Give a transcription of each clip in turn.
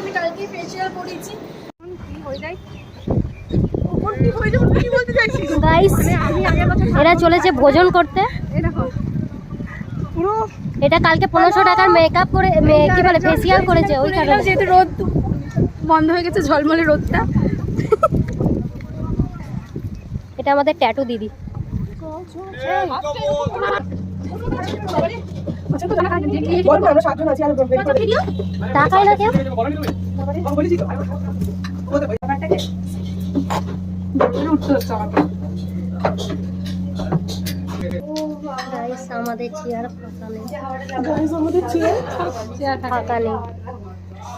আমি কালকে ফেসিয়াল করেছি। কি হয়ে যায় গাইস, এরা চলেছে ভোজন করতে। পুরো এটা কালকে 1500 টাকার মেকআপ করে কি বলে ফেসিয়াল করেছে ওই কারণে। যেহেতু রোদ বন্ধ হয়ে গেছে, ঝলমলে রোদটা। এটা আমাদের ট্যাটু দিদি। টাকাই না কেউ। গাইস, আমাদের চেয়ার ফাঁকা নেই। ফাঁকা নেই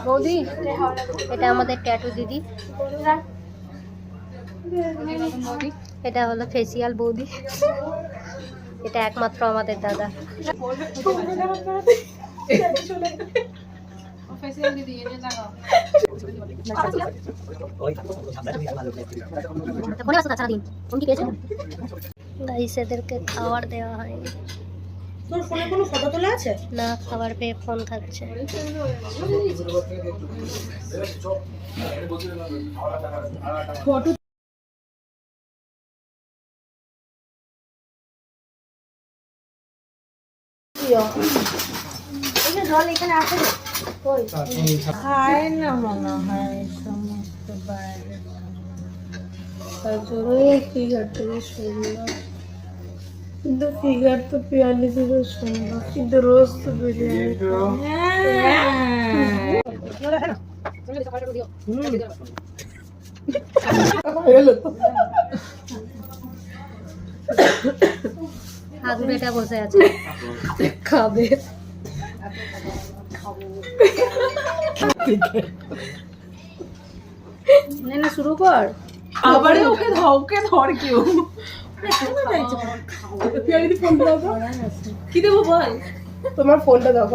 বৌদি। এটা আমাদের ট্যাটু দিদি। এটা হলো ফেসিয়াল বৌদি। এটা একমাত্র আমাদের দাদা। গাইস, এদেরকে খাবার দেওয়া হয়নি। তোর ফোনে কোনো ফটো তোলা আছে? না, খাবার পেয়ে ফোন খাচ্ছে। ফটো জল এখানে আছে। খায় না মনে হয় সমস্ত বাইরে। তার জন্য ফিগার থেকে সুন্দর, কিন্তু ফিগার তো পিয়ালি থেকে সুন্দর, কিন্তু রোজ তো বিরিয়ানি। হাগুড়েটা বসে আছে, খাবে। না শুরু কর। আবার ওকে ধর কেউ। কি দেবো বল? তোমার ফোনটা দাও।